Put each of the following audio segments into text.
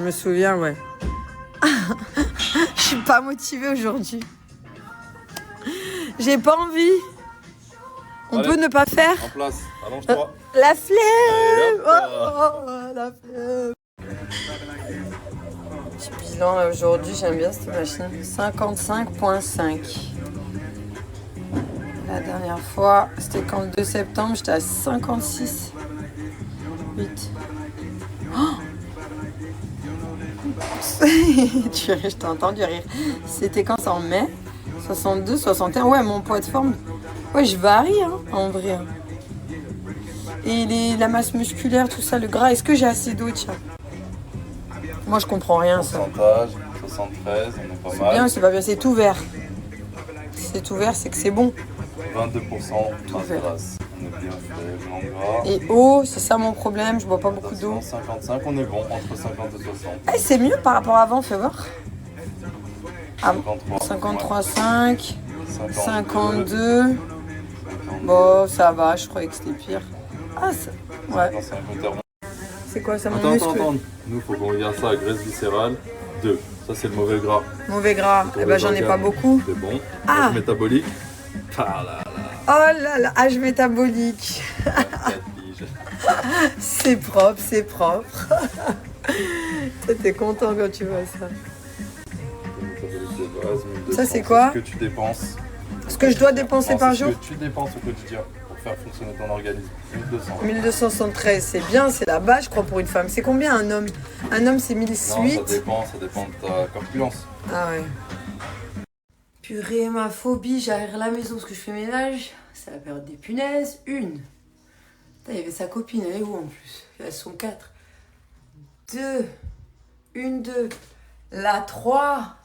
Je me souviens, ouais. Je suis pas motivée aujourd'hui. J'ai pas envie. On peut ne pas faire. En place, allonge-toi. La flemme. Allez, La flemme. Petit bilan là aujourd'hui, j'aime bien cette machine. 55,5. La dernière fois, c'était quand le 2 septembre, j'étais à 56. 8. Oh tu ris, je t'ai entendu rire. C'était quand ça en mai 62, 61. Ouais, mon poids de forme. Ouais, je varie hein, en vrai. Et la masse musculaire, tout ça, le gras, est-ce que j'ai assez d'eau, tiens? Moi, je comprends rien, ça. pourcentage, 73, on est pas C'est mal. bien ou c'est pas bien? C'est tout vert. C'est tout vert, c'est que c'est bon. 22% Tout masse vert. grasse. On est bien fait, blanc gras. Et eau, c'est ça mon problème, je bois pas beaucoup d'eau. Attention, 55, on est bon, entre 50 et 60. Eh, c'est mieux par rapport à avant, fais voir. Ah, 53, 53,5, 52. 52. Bon, ça va, je croyais que c'était pire. Ah, ça... ouais. 55, on termine. C'est quoi ça, mon Attends, muscle? attends. Nous, faut qu'on regarde ça à graisse viscérale. 2. Ça, c'est le mauvais gras. Mauvais gras. Eh ben, j'en ai pas beaucoup. C'est bon. Ah. Âge métabolique. Ah là là. Oh là là, âge métabolique. 24 piges. C'est propre, c'est propre. Toi, t'es content quand tu vois ça. Métabolique de base, 1200. Ça, c'est quoi? Ce que tu dépenses. Ce que je dois dépenser Non, par c'est jour? Ce que tu dépenses au quotidien pour faire fonctionner ton organisme. 1200. 1273, c'est bien, c'est la base, je crois, pour une femme. C'est combien un homme? Un homme, c'est Non, 1008. ça dépend de ta corpulence. Ah ouais. Purée, ma phobie, j'arrive à la maison parce que je fais ménage. C'est la période des punaises. Une. Putain, il y avait sa copine, elle est où en plus? Elles sont 4. 2. Une, 2. La 3.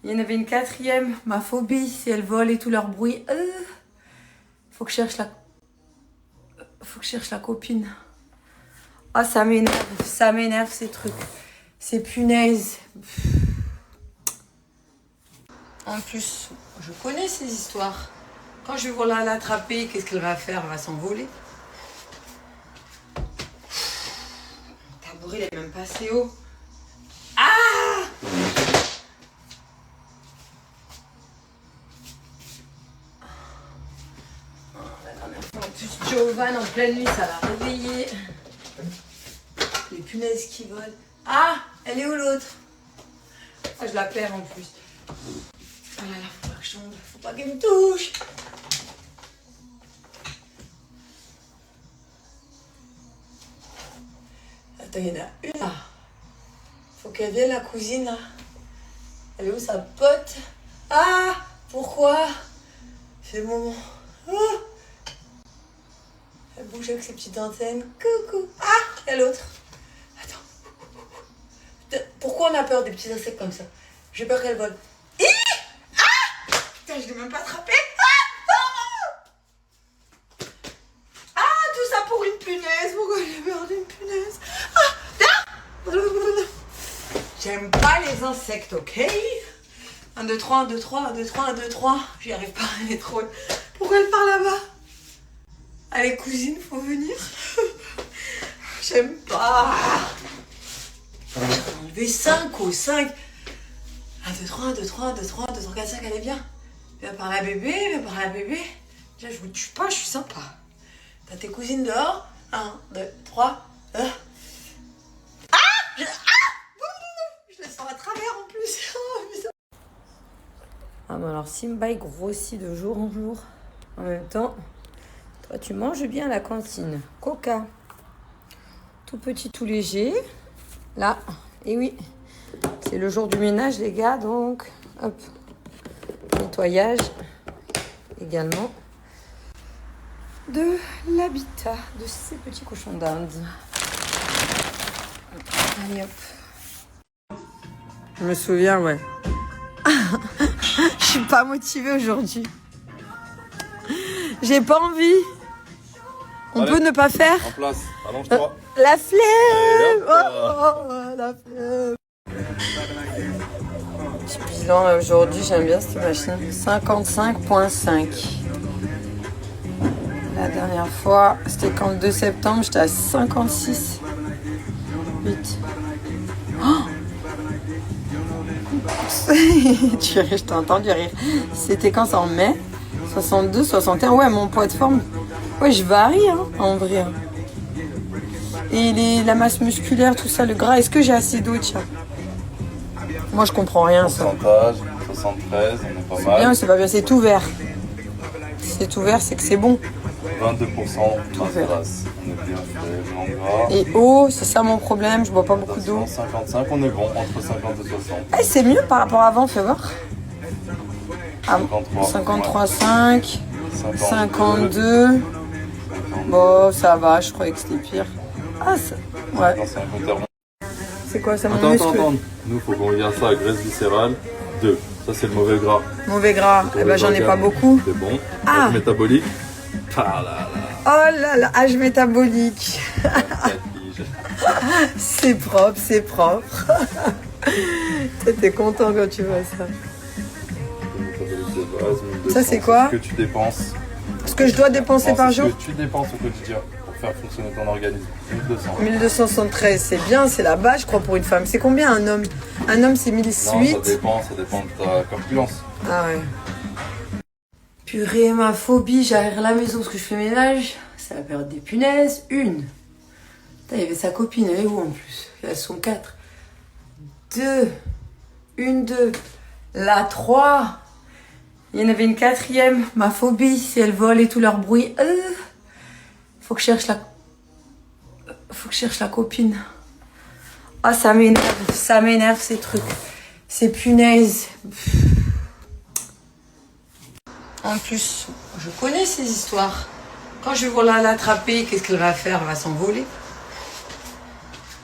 Il y en avait une 4e. Ma phobie, si elles volent et tout leur bruit. Faut que je cherche la copine. Ah, ça m'énerve ces trucs. Ces punaises. En plus, je connais ces histoires. Quand je vais vouloir l'attraper, qu'est-ce qu'elle va faire? Elle va s'envoler. Le tabouret, il est même pas assez haut. Ah! La dernière fois, en plus, Giovanni, en pleine nuit, ça l'a réveillé. Les punaises qui volent. Ah! Elle est où l'autre? Ah, je la perds en plus. Oh là là, faut pas que je tombe, faut pas qu'elle me touche. Attends, il y en a une là. Faut qu'elle vienne, la cousine là. Elle est où sa pote? Ah! Pourquoi? C'est le moment. Ah! Elle bouge avec ses petites antennes. Coucou. Ah! Il y a l'autre. Attends. Pourquoi on a peur des petits insectes comme ça? J'ai peur qu'elle vole. Putain, je l'ai même pas attrapé. Ah, tout ça pour une punaise. Pourquoi j'ai peur d'une punaise? J'aime pas les insectes, ok? 1, 2, 3, 1, 2, 3, 1, 2, 3, 1, 2, 3. J'y arrive pas, elle est trop... Pourquoi elle part là-bas? Allez, cousine, faut venir. J'aime pas. J'ai enlevé 5 ou 5. 1, 2, 3, 1, 2, 3, 1, 2, 3, 1, 2, 3, 4, 5, elle est bien. Viens par la bébé, viens par la bébé. Déjà, je vous tue pas, je suis sympa. T'as tes cousines dehors. 1, 2, 3. Je les sens à travers en plus. Ah, mais alors, Simba, il grossit de jour en jour. En même temps, toi, tu manges bien à la cantine. Coca. Tout petit, tout léger. Là, et oui. C'est le jour du ménage, les gars, donc, hop, nettoyage également de l'habitat de ces petits cochons d'Inde. Allez, hop. Je me souviens, ouais. Je suis pas motivée aujourd'hui. J'ai pas envie. On Allez. peut ne pas faire. En place, allonge-toi. La flemme. Allez, hop. La flemme. Petit bilan aujourd'hui, j'aime bien cette machine. 55,5. La dernière fois, c'était quand le 2 septembre, j'étais à 56. 8. Oh tu ris, je t'ai entendu rire. C'était quand ça, en mai? 62, 61. Ouais, mon poids de forme. Ouais, je varie, hein, en vrai. Et la masse musculaire, tout ça, le gras. Est-ce que j'ai assez d'eau, tiens? Moi, je comprends rien, ça. Pourcentage, 73, on est pas C'est mal. bien, c'est pas bien, c'est tout vert. C'est tout vert, c'est que c'est bon. 22% Tout vert. grasse. On est bien fait, blanc gras. Et eau, c'est ça mon problème, je bois pas beaucoup d'eau. 55, on est bon, entre 50 et 60. Eh, c'est mieux par rapport à avant, fais voir. Ah, 53, 5, 52. Bon, ça va, je croyais que c'était pire. Ah, ça... ouais. C'est quoi ça, mon muscle? Attends. Nous, faut qu'on regarde ça à graisse viscérale. 2. Ça, c'est le mauvais gras. Mauvais gras. Eh ben, j'en ai pas beaucoup. C'est bon. Ah. Âge métabolique. Ah là là. Oh là là, âge métabolique. 4 piges. C'est propre, c'est propre. T'es content quand tu vois ça. Ça, c'est quoi? Ce que tu dépenses. Ce que je dois dépenser par jour? Ce que tu dépenses au quotidien pour faire fonctionner ton organisme. 1200. 1273, c'est bien, c'est la base, je crois, pour une femme. C'est combien un homme? Un homme, c'est 1008. Non, ça dépend de ta corpulence. Ah ouais. Purée, ma phobie, j'arrive à la maison parce que je fais ménage. C'est la période des punaises. Une. Putain, il y avait sa copine, elle est où en plus? Elles sont 4. 2. Une, 2. La 3. Il y en avait une 4e. Ma phobie, si elles volent et tout leur bruit. Faut que je cherche la copine. Ah, ça m'énerve ces trucs. Ces punaises. En plus, je connais ces histoires. Quand je vais vouloir l'attraper, qu'est-ce qu'elle va faire? Elle va s'envoler.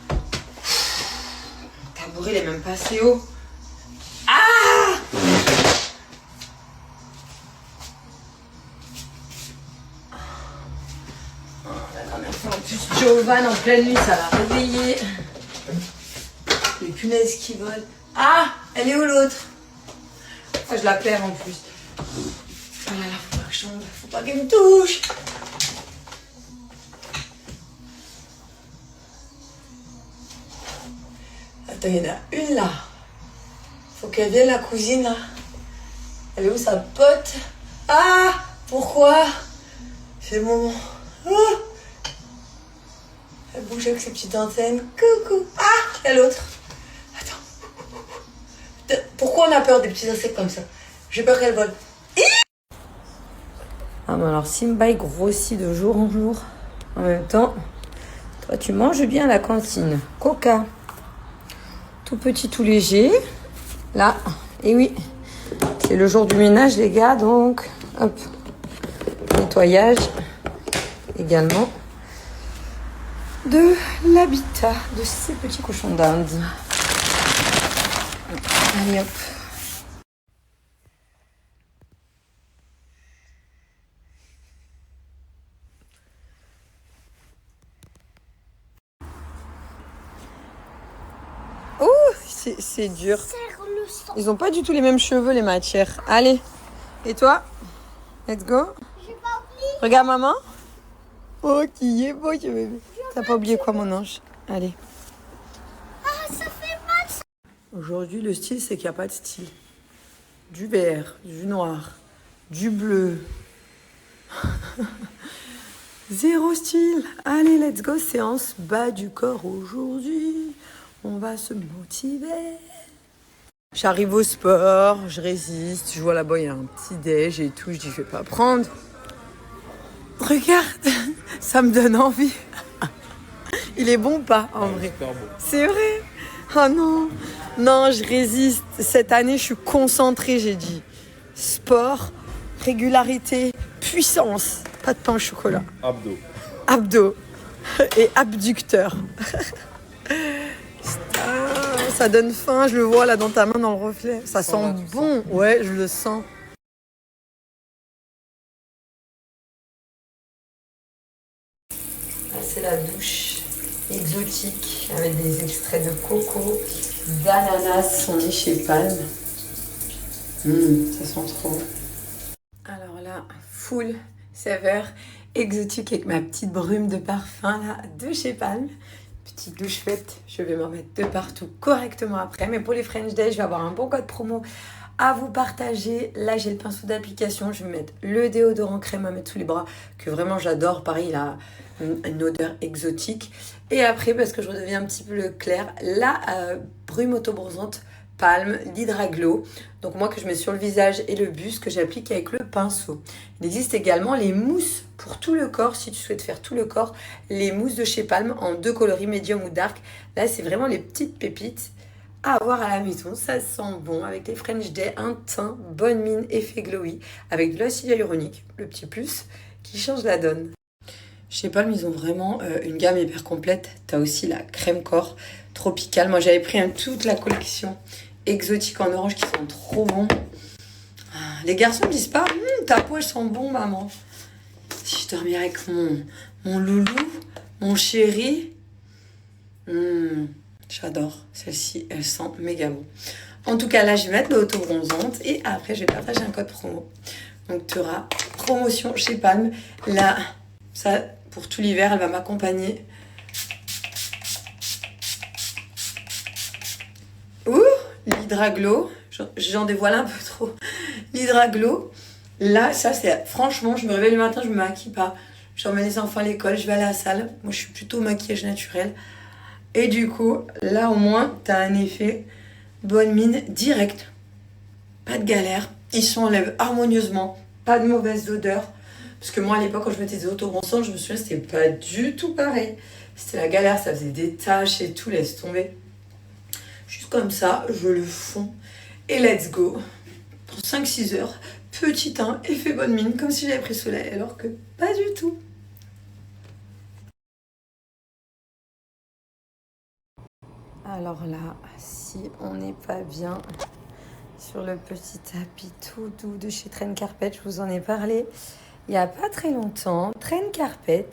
Le tabouret, il est même pas assez haut. Ah! La dernière fois, en plus, Giovanni, en pleine nuit, ça l'a réveillé. Les punaises qui volent. Ah! Elle est où l'autre? Ah, je la perds en plus. Oh là là, faut pas que je tombe. Faut pas qu'elle me touche. Attends, il y en a une là. Faut qu'elle vienne, la cousine là. Elle est où sa pote? Ah! Pourquoi? C'est le moment. Oh! Elle bouge avec ses petites antennes. Coucou. Ah! Il y a l'autre. Attends. Pourquoi on a peur des petits insectes comme ça? J'ai peur qu'elle vole. Ah, mais alors Simba il grossit de jour en jour. En même temps, toi tu manges bien à la cantine. Coca. Tout petit, tout léger. Là, et oui, c'est le jour du ménage les gars, donc hop. Nettoyage également de l'habitat de ces petits cochons d'Inde. Allez hop. Oh, c'est dur. Ils ont pas du tout les mêmes cheveux, les matières. Allez. Et toi? Let's go. Regarde maman. Oh, qui est beau, ce bébé. T'as pas oublié quoi, mon ange? Allez. Ah, ça fait mal. Aujourd'hui, le style, c'est qu'il n'y a pas de style. Du vert, du noir, du bleu. Zéro style. Allez, let's go. Séance bas du corps aujourd'hui. On va se motiver. J'arrive au sport, je résiste. Je vois là-bas, il y a un petit déj et tout. Je dis, je vais pas prendre. Regarde, ça me donne envie. Il est bon ou pas, en vrai? C'est vrai? Oh non. Non, je résiste. Cette année, je suis concentrée, j'ai dit. Sport, régularité, puissance. Pas de pain au chocolat. Abdos. Et abducteur. Ça donne faim, je le vois là dans ta main, dans le reflet. Ça sent bon. Ouais, je le sens. C'est la douche exotique avec des extraits de coco, d'ananas. On est chez Palm. Ça sent trop. Alors là, full sévère, exotique avec ma petite brume de parfum là de chez Palm. petite douche faite, je vais m'en mettre de partout correctement après. Mais pour les French Day, je vais avoir un bon code promo à vous partager. Là, j'ai le pinceau d'application. Je vais mettre le déodorant crème à mettre sous les bras, que vraiment j'adore. Pareil, il a une odeur exotique. Et après, parce que je redeviens un petit peu clair, la brume autobronzante Palme, l'Hydraglow. Donc moi que je mets sur le visage et le buste que j'applique avec le pinceau. Il existe également les mousses pour tout le corps. Si tu souhaites faire tout le corps, les mousses de chez Palme en 2 coloris, médium ou dark. Là, c'est vraiment les petites pépites à avoir à la maison. Ça sent bon avec les French Day, un teint, bonne mine, effet glowy avec de l'acide hyaluronique, le petit plus qui change la donne. Chez Palme, ils ont vraiment une gamme hyper complète. Tu as aussi la crème corps tropicale. Moi, j'avais pris toute la collection exotique en orange qui sont trop bons. Les garçons me disent pas ta peau elle sent bon, maman. Si je dormais avec mon loulou, mon chéri. J'adore. Celle-ci, elle sent méga bon. En tout cas, là, je vais mettre l'auto-bronzante et après, je vais partager un code promo. Donc, tu auras promotion chez Palme. Là, ça, pour tout l'hiver, elle va m'accompagner. Ouh, l'Hydraglow. J'en dévoile un peu trop. L'Hydraglow. Là, ça, c'est... Franchement, je me réveille le matin, je me maquille pas. J'emmène les enfants à l'école, je vais à la salle. Moi, je suis plutôt maquillage naturel. Et du coup, là, au moins, tu as un effet bonne mine direct. Pas de galère. Ils s'enlèvent harmonieusement. Pas de mauvaise odeur. Parce que moi, à l'époque, quand je mettais des autobronzantes, je me souviens, c'était pas du tout pareil. C'était la galère, ça faisait des taches et tout, laisse tomber. Juste comme ça, je le fonds. Et let's go. Pour 5-6 heures, petit teint, effet bonne mine, comme si j'avais pris soleil, alors que pas du tout. Alors là, si on n'est pas bien sur le petit tapis tout doux de chez Train Carpet, je vous en ai parlé il n'y a pas très longtemps. Train Carpet,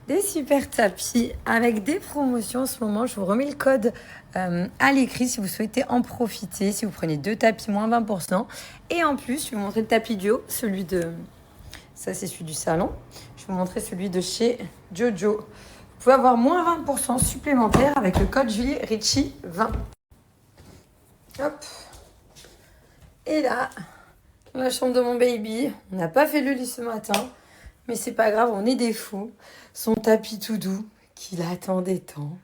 des super tapis avec des promotions en ce moment. Je vous remets le code à l'écrit si vous souhaitez en profiter. Si vous prenez 2 tapis, moins 20%. Et en plus, je vais vous montrer le tapis duo, celui de... Ça, c'est celui du salon. Je vais vous montrer celui de chez Jojo. Vous pouvez avoir moins 20% supplémentaire avec le code Julie Richie 20. Hop. Et là, dans la chambre de mon baby, on n'a pas fait le lit ce matin, mais c'est pas grave, on est des fous. Son tapis tout doux, qu'il attendait tant.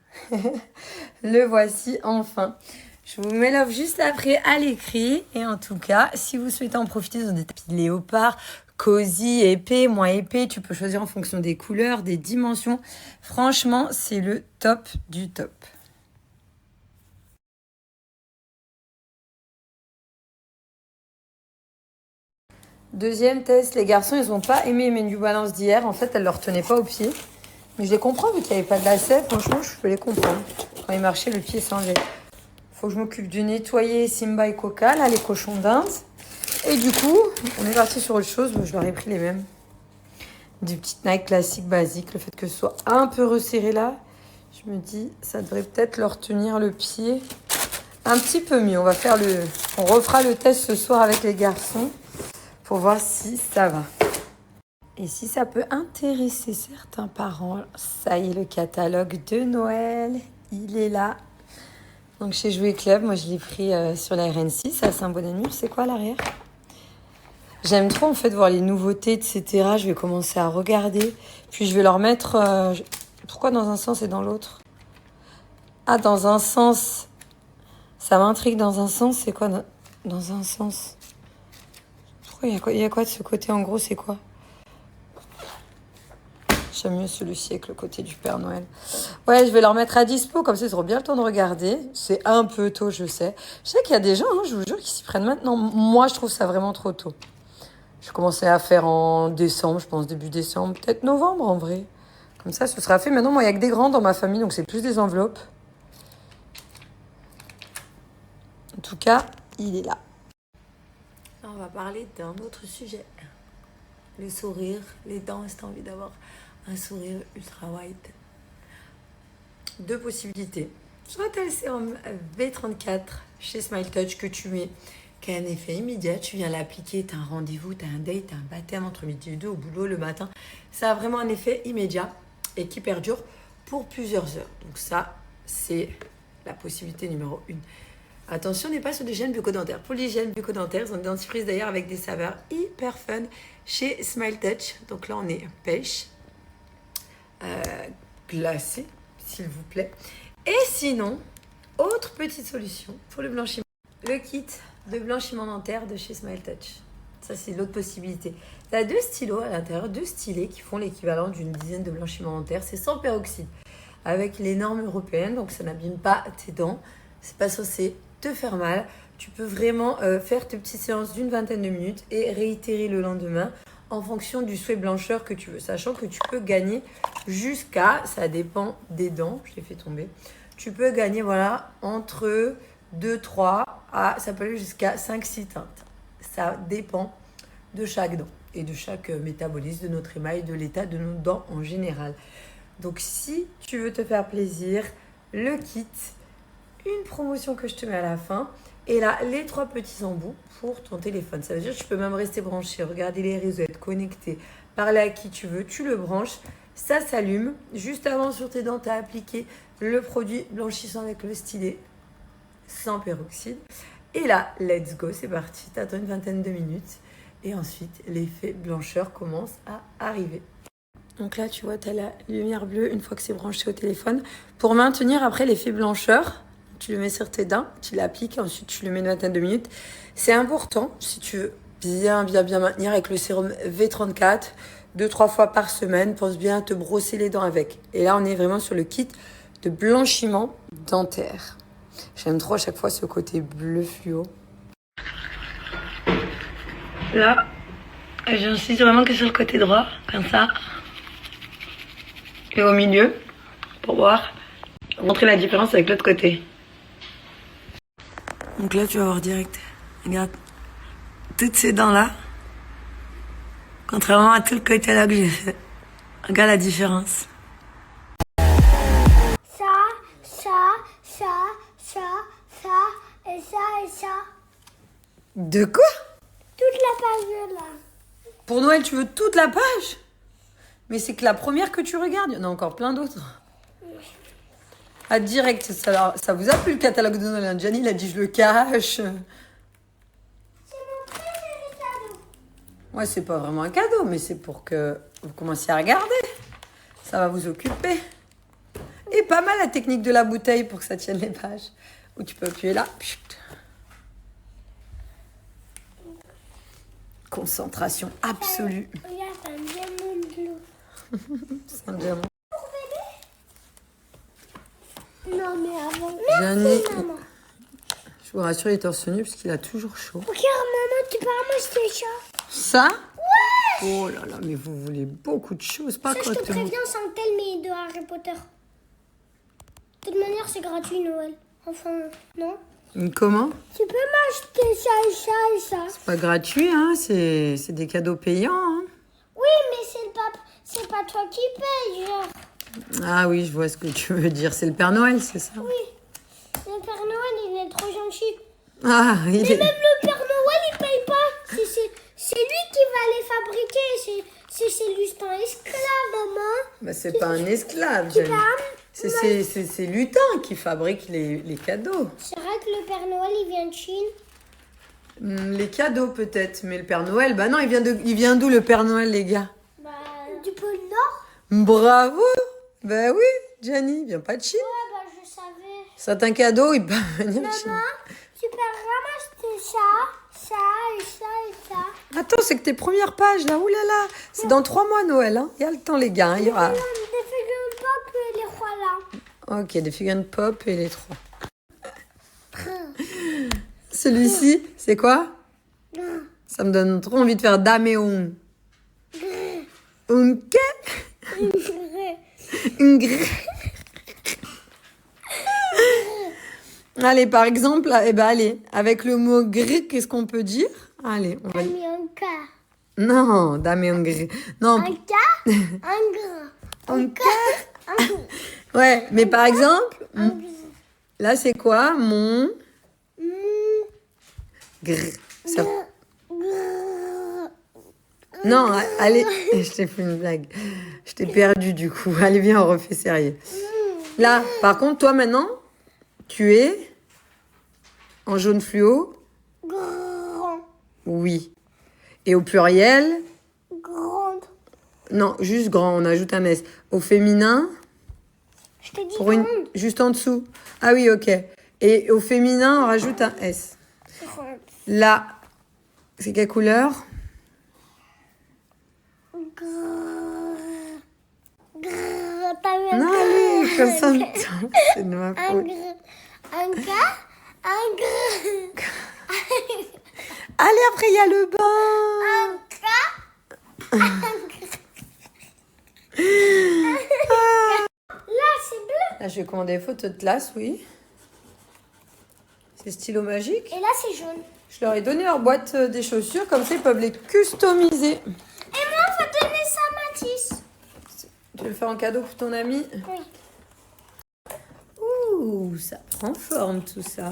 Le voici enfin. Je vous mets l'offre juste après à l'écrit. Et en tout cas, si vous souhaitez en profiter, sur des tapis de léopard, cosy, épais, moins épais, tu peux choisir en fonction des couleurs, des dimensions. Franchement, c'est le top du top. Deuxième test, les garçons, ils n'ont pas aimé mes New Balance d'hier. En fait, elles ne leur tenaient pas au pied. Mais je les comprends, vu qu'il n'y avait pas de lacets. Franchement, je peux les comprendre. Quand ils marchaient, le pied s'enlevait. Il faut que je m'occupe de nettoyer Simba et Coca, là, les cochons d'Inde. Et du coup, on est parti sur autre chose. Je leur ai pris les mêmes. Des petites Nike classiques, basiques. Le fait que ce soit un peu resserré là, je me dis, ça devrait peut-être leur tenir le pied un petit peu mieux. On refera le test ce soir avec les garçons pour voir si ça va. Et si ça peut intéresser certains parents, ça y est, le catalogue de Noël, il est là. Donc chez Jouet Club, moi je l'ai pris sur la RN6 à Saint-Bonnet-de-Mur. C'est quoi à l'arrière? J'aime trop en fait voir les nouveautés, etc. Je vais commencer à regarder. Puis je vais leur mettre... Pourquoi dans un sens et dans l'autre? Ah, dans un sens. Ça m'intrigue dans un sens. C'est quoi dans un sens? Pourquoi il y a quoi de ce côté? En gros, c'est quoi? J'aime mieux celui-ci avec le côté du Père Noël. Ouais, je vais leur mettre à dispo, comme ça ils auront bien le temps de regarder. C'est un peu tôt, je sais. Je sais qu'il y a des gens, je vous jure, qui s'y prennent maintenant. Moi, je trouve ça vraiment trop tôt. Je commençais à faire en décembre, je pense début décembre, peut-être novembre en vrai. Comme ça, ce sera fait. Maintenant, moi, il n'y a que des grands dans ma famille, donc c'est plus des enveloppes. En tout cas, il est là. Là, on va parler d'un autre sujet. Le sourire, les dents, si tu as envie d'avoir un sourire ultra wide. 2 possibilités. Soit tu as le sérum V34 chez Smile Touch que tu mets, qui a un effet immédiat. Tu viens l'appliquer, tu as un rendez-vous, tu as un date, tu as un baptême entre midi et 2 au boulot le matin. Ça a vraiment un effet immédiat et qui perdure. pour plusieurs heures. Donc ça, c'est la possibilité numéro 1. Attention, on n'est pas sur l'hygiène bucco-dentaire. Pour l'hygiène bucco-dentaire, ils ont des dentifrices d'ailleurs avec des saveurs hyper fun chez Smile Touch. Donc là, on est pêche, glacé, s'il vous plaît. Et sinon, autre petite solution pour le blanchiment. Le kit de blanchiment dentaire de chez Smile Touch. Ça, c'est l'autre possibilité. Tu as 2 stylos à l'intérieur, 2 stylets qui font l'équivalent d'une dizaine de blanchiments dentaires. C'est sans peroxyde, avec les normes européennes, donc ça n'abîme pas tes dents. C'est pas censé te faire mal. Tu peux vraiment faire tes petites séances d'une vingtaine de minutes et réitérer le lendemain en fonction du souhait blancheur que tu veux. Sachant que tu peux gagner jusqu'à, ça dépend des dents, je l'ai fait tomber, tu peux gagner voilà, entre 2, 3 à, ça peut aller jusqu'à 5-6 teintes. Ça dépend de chaque dent et de chaque métabolisme, de notre émail, de l'état de nos dents en général. Donc si tu veux te faire plaisir, le kit, une promotion que je te mets à la fin, et là, les 3 petits embouts pour ton téléphone. Ça veut dire que tu peux même rester branché, regarder les réseaux, être connecté, parler à qui tu veux, tu le branches, ça s'allume. Juste avant, sur tes dents, tu as appliqué le produit blanchissant avec le stylet, sans peroxyde. Et là, let's go, c'est parti. Tu attends une vingtaine de minutes. Et ensuite, l'effet blancheur commence à arriver. Donc là, tu vois, tu as la lumière bleue une fois que c'est branché au téléphone. Pour maintenir après l'effet blancheur, tu le mets sur tes dents, tu l'appliques, ensuite tu le mets une vingtaine de minutes. C'est important, si tu veux bien maintenir avec le sérum V34, 2-3 fois par semaine, pense bien à te brosser les dents avec. Et là, on est vraiment sur le kit de blanchiment dentaire. J'aime trop à chaque fois ce côté bleu fluo. Là, j'insiste vraiment que sur le côté droit, comme ça. Et au milieu, pour voir, montrer la différence avec l'autre côté. Donc là, tu vas voir direct. Regarde, toutes ces dents-là, contrairement à tout le côté là que j'ai fait. Regarde la différence. Et ça. De quoi? Toute la page là. Pour Noël, tu veux toute la page? Mais c'est que la première que tu regardes. Il y en a encore plein d'autres. Ah, direct, ça vous a plu le catalogue de Noël? Gianni, il a dit je le cache. C'est mon préféré cadeau. Ouais, c'est pas vraiment un cadeau, mais c'est pour que vous commenciez à regarder. Ça va vous occuper. Et pas mal la technique de la bouteille pour que ça tienne les pages. Ou tu peux appuyer là. Concentration absolue. Regarde, c'est un diamant bleu. C'est un diamant. Non, mais avant. Gianni, Merci, maman. je vous rassure, il est torse nu parce qu'il a toujours chaud. Regarde, maman, tu peux ramasser ça. Ça? Oh là là, mais vous voulez beaucoup de choses, pas Ça, je quoi te te préviens, c'est un tel, mais de Harry Potter. De toute manière, c'est gratuit, Noël. Enfin, non? Comment? Tu peux m'acheter ça et ça et ça. Pas gratuit, hein, c'est des cadeaux payants. Hein. Oui, mais c'est pas toi qui paye, genre. Ah oui, je vois ce que tu veux dire. C'est le Père Noël, c'est ça? Oui. Le Père Noël, il est trop gentil. Ah, il Mais est... même le Père Noël, il paye pas. C'est lui qui va les fabriquer. C'est juste un esclave, maman. Bah, c'est pas un esclave, Tu Gianni. peux C'est Lutin qui fabrique les cadeaux. C'est vrai que le Père Noël, il vient de Chine. Les cadeaux peut-être, mais le Père Noël, bah non, il vient d'où le Père Noël, les gars? Bah, du pôle Nord. Bravo! Bah oui, Gianni, il vient pas de Chine. Ouais, bah, je savais. Certains cadeaux, ils peuvent venir de Maman, Chine. tu peux ramasser ça et ça et ça. Attends, c'est que tes premières pages, là, oulala. C'est dans 3 mois, Noël, hein. Il y a le temps, les gars, hein, il y aura... Des figurines pop et les rois là. Ok, des figurines pop et les 3. Celui-ci, c'est quoi? Ça me donne trop envie de faire dame et on. Un quai? Une gré. Allez, par exemple, eh ben, allez, avec le mot gré, qu'est-ce qu'on peut dire? Allez, on va... J'ai mis un cas. Non, dame et un gré. Non, Un cas, un grand. un quai. Un gros. Ouais, mais par exemple, Un gros. là, c'est quoi? Mon gré. Ça... Non, allez, je t'ai fait une blague. Je t'ai perdu du coup. Allez, viens, on refait sérieux. Là, par contre, toi maintenant, tu es en jaune fluo. Grand. Oui. Et au pluriel, Grande. non, juste grand, on ajoute un S. Au féminin, Je te dis pour une, grande. juste en dessous. Ah oui, ok. Et au féminin, on rajoute un S. Grande. Là, c'est quelle couleur? T'as vu un Non, allez, comme ça, c'est de ma Un faute. un gars, un gars, Allez, après, il y a le bain. un gars. Là, c'est bleu. Là, je vais commander des photos de classe, oui. C'est stylo magique. Et là, c'est jaune. Je leur ai donné leur boîte des chaussures, comme ça, ils peuvent les customiser. Et moi, on va donner ça à Mathis. Tu veux le faire en cadeau pour ton ami? Oui. Ouh, ça prend forme, tout ça.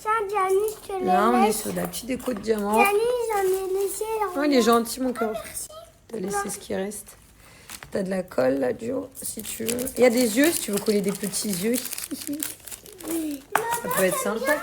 Ça, Janice, je te le Là, on est laisse. sur la petite déco de diamant. Janice, j'en ai laissé. Oh, il est gentil, mon cœur. Merci. T'as laissé ce qui reste. T'as de la colle, là, Joe, si tu veux. Il y a des yeux, si tu veux coller des petits yeux. Ça peut être sympa.